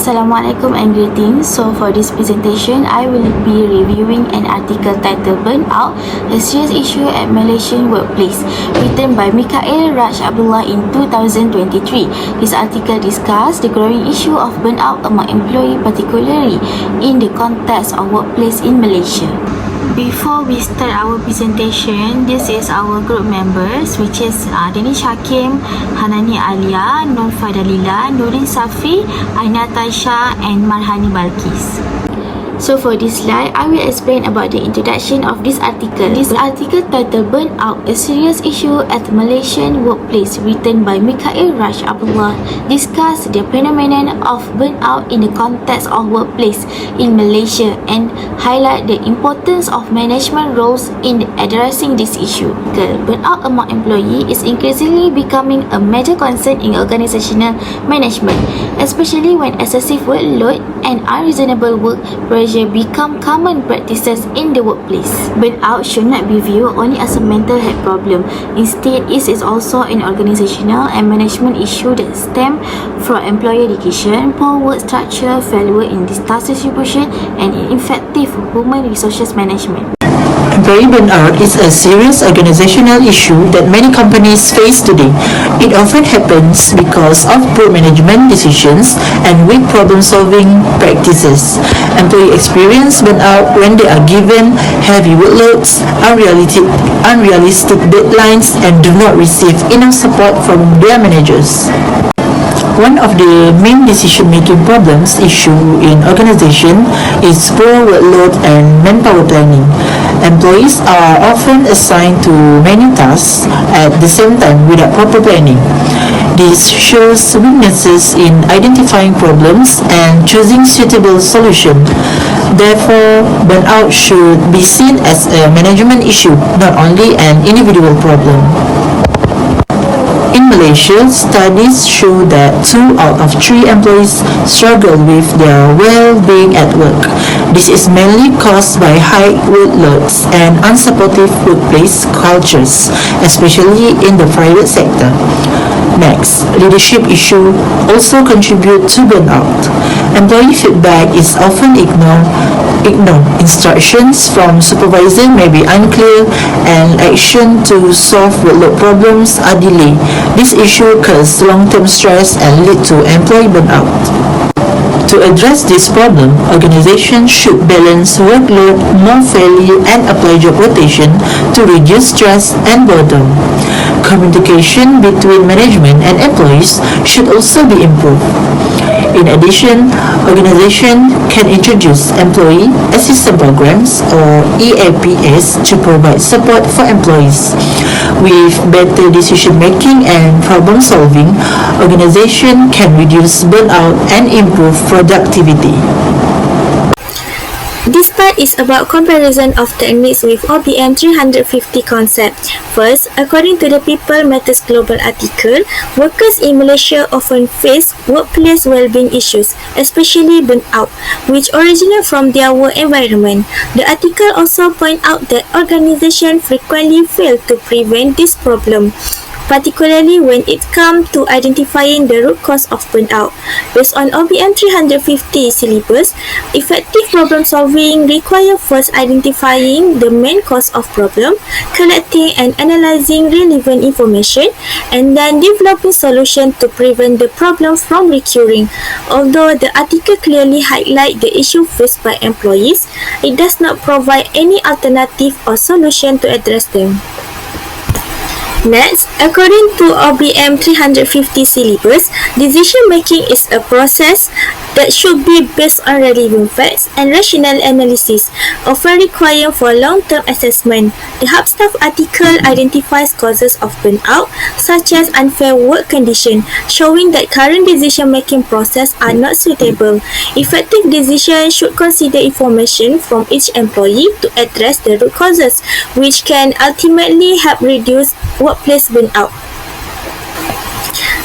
Assalamualaikum and greetings. So for this presentation, I will be reviewing an article titled Burnout, a serious issue at Malaysian workplace, written by Mikael Raj Abdullah in 2023. This article discussed the growing issue of burnout among employees, particularly in the context of workplace in Malaysia. Before we start our presentation, this is our group members, which is Danish Hakim, Hanani Alia, Nur Fadalila, Nurin Safi, Aina Taisha and Marhani Balkis. So for this slide, I will explain about the introduction of this article. This article titled Burnout, a serious issue at Malaysian workplace, written by Mikael Raj Abdullah, discuss the phenomenon of burnout in the context of workplace in Malaysia and highlight the importance of management roles in addressing this issue. Burnout among employees is increasingly becoming a major concern in organizational management, especially when excessive workload and unreasonable work pressure become common practices in the workplace. Burnout should not be viewed only as a mental health problem. Instead, it is also an organizational and management issue that stem from employee education, poor work structure, failure in task distribution, and ineffective human resources management. Employee burnout is a serious organizational issue that many companies face today. It often happens because of poor management decisions and weak problem-solving practices. Employees experience burnout when they are given heavy workloads, unrealistic deadlines, and do not receive enough support from their managers. One of the main decision-making problems issue in organization is poor workload and manpower planning. Employees are often assigned to many tasks at the same time without proper planning. This shows weaknesses in identifying problems and choosing suitable solutions. Therefore, burnout should be seen as a management issue, not only an individual problem. In Malaysia, studies show that 2 out of 3 employees struggle with their well-being at work. This is mainly caused by high workloads and unsupportive workplace cultures, especially in the private sector. Next, leadership issues also contribute to burnout. Employee feedback is often ignored. Instructions from supervisor may be unclear and action to solve workload problems are delayed. This issue causes long-term stress and lead to employee burnout. To address this problem, organizations should balance workload more fairly and apply job rotation to reduce stress and boredom. Communication between management and employees should also be improved. In addition, organizations can introduce employee assistance programs or EAPS to provide support for employees. With better decision-making and problem-solving, organizations can reduce burnout and improve productivity. This part is about comparison of techniques with OBM350 concept. First, according to the People Matters Global article, workers in Malaysia often face workplace well-being issues, especially burnout, which originate from their work environment. The article also points out that organizations frequently fail to prevent this problem, particularly when it comes to identifying the root cause of burnout. Based on OBM350 syllabus, effective problem solving requires first identifying the main cause of problem, collecting and analyzing relevant information, and then developing solutions to prevent the problem from recurring. Although the article clearly highlights the issue faced by employees, it does not provide any alternative or solution to address them. Next, according to OBM350 syllabus, decision-making is a process that should be based on relevant facts and rational analysis, often required for long-term assessment. The Hubstaff article identifies causes of burnout, such as unfair work conditions, showing that current decision-making processes are not suitable. Effective decisions should consider information from each employee to address the root causes, which can ultimately help reduce workplace burnout.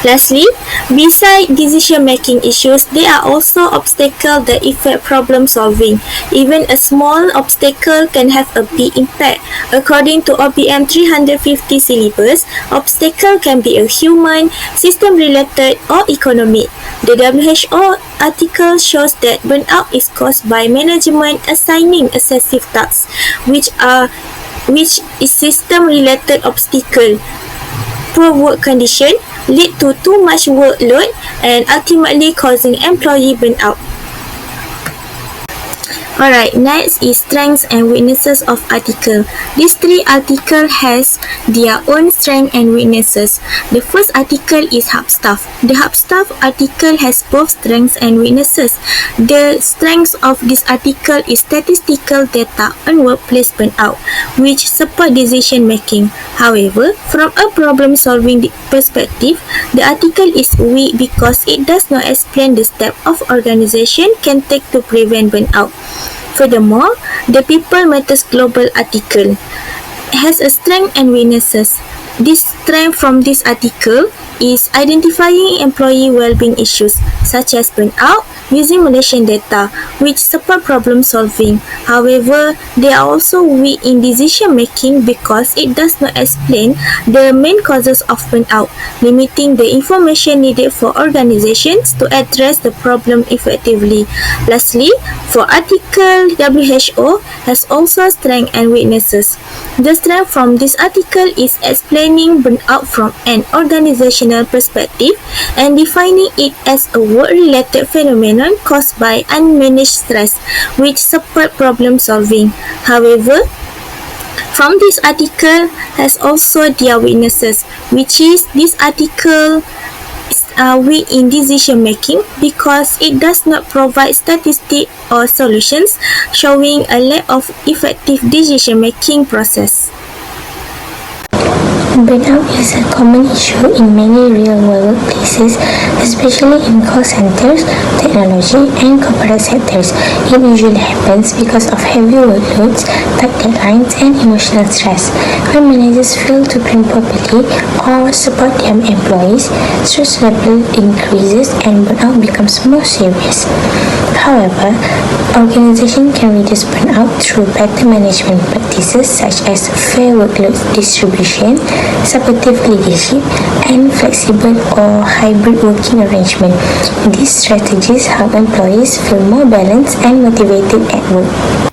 Lastly, beside decision-making issues, there are also obstacles that affect problem-solving. Even a small obstacle can have a big impact. According to OBM350 syllabus, obstacle can be a human, system-related, or economic. The WHO article shows that burnout is caused by management assigning excessive tasks, which is system-related obstacle. Poor work condition lead to too much workload and ultimately causing employee burnout. Alright, next is strengths and weaknesses of article. These three articles has their own strengths and weaknesses. The first article is hub staff. The hub staff article has both strengths and weaknesses. The strengths of this article is statistical data on workplace burnout, which support decision making. However, from a problem-solving perspective, the article is weak because it does not explain the steps of organization can take to prevent burnout. Furthermore, the People Matters Global article has a strength and weaknesses. This strength from this article is identifying employee well-being issues such as burnout using Malaysian data, which support problem solving. However, they are also weak in decision making because it does not explain the main causes of burnout, limiting the information needed for organizations to address the problem effectively. Lastly, for article WHO has also strengths and weaknesses. The strength from this article is explaining burnout from an organizational perspective and defining it as a work-related phenomenon caused by unmanaged stress, which support problem solving. However, from this article has also their weaknesses, which is this article weak in decision making because it does not provide statistics or solutions, showing a lack of effective decision making process. Burnout is a common issue in many real-world workplaces, especially in call centers, technology, and corporate sectors. It usually happens because of heavy workloads, tight deadlines, and emotional stress. When managers fail to plan properly or support their employees, stress level increases and burnout becomes more serious. However, organizations can reduce burnout through better management practices such as fair workload distribution, supportive leadership, and flexible or hybrid working arrangement. These strategies help employees feel more balanced and motivated at work.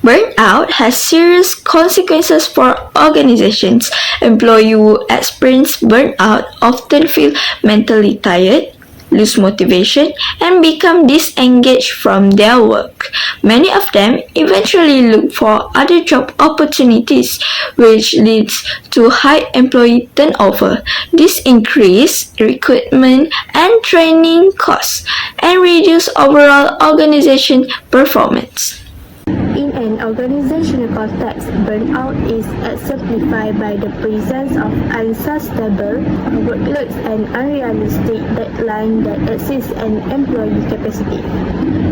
Burnout has serious consequences for organizations. Employees who experience burnout often feel mentally tired, lose motivation, and become disengaged from their work. Many of them eventually look for other job opportunities, which leads to high employee turnover. This increases recruitment and training costs and reduces overall organization performance. In an organizational context, burnout is exemplified by the presence of unsustainable workloads and unrealistic deadlines that exceed an employee capacity.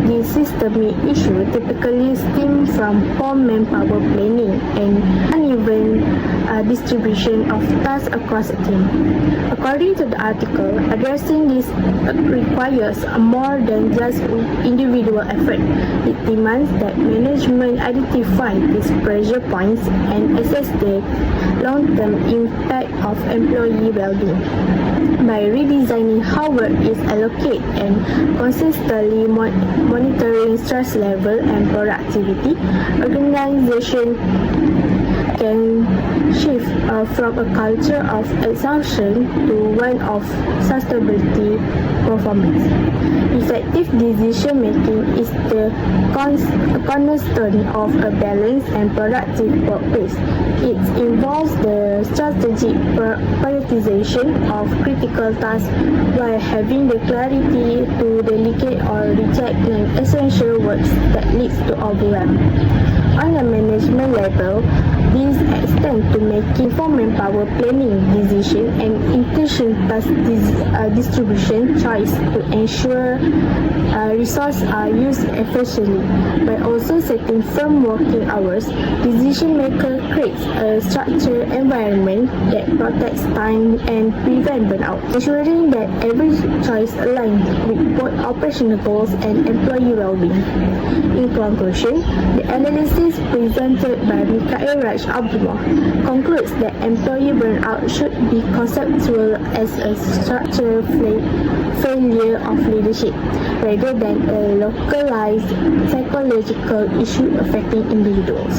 This systemic issue typically stems from poor manpower planning and uneven distribution of tasks across a team. According to the article, addressing this requires more than just individual effort. It demands that management identify these pressure points and assess the long-term impact of employee well-being. By redesigning how work is allocated and consistently monitoring stress level and productivity, organization can shift from a culture of exhaustion to one of sustainability performance. Effective decision making is the cornerstone of a balanced and productive workplace. It involves the strategic prioritization of critical tasks while having the clarity to delegate or reject non-essential works that leads to overwhelm. On a management level, These extend to making for manpower planning decision and inclusion task distribution choice to ensure resources are used efficiently. By also setting firm working hours, decision maker creates a structured environment that protects time and prevent burnout, ensuring that every choice aligns with both operational goals and employee well-being. In conclusion, the analysis presented by Mikael Raj Abdullah concludes that employee burnout should be conceptual as a structural failure of leadership rather than a localized psychological issue affecting individuals.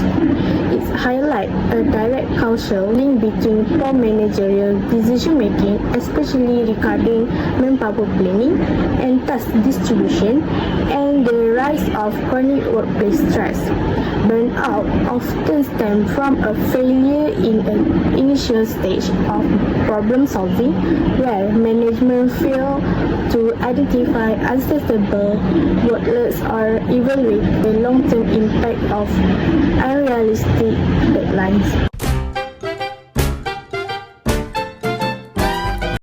It highlights a direct causal link between poor managerial decision making, especially regarding manpower planning and task distribution, and the rise of chronic workplace stress. Burnout often stems from a failure in an initial stage of problem solving, where management fail to identify unsustainable workloads or evaluate the long-term impact of unrealistic deadlines.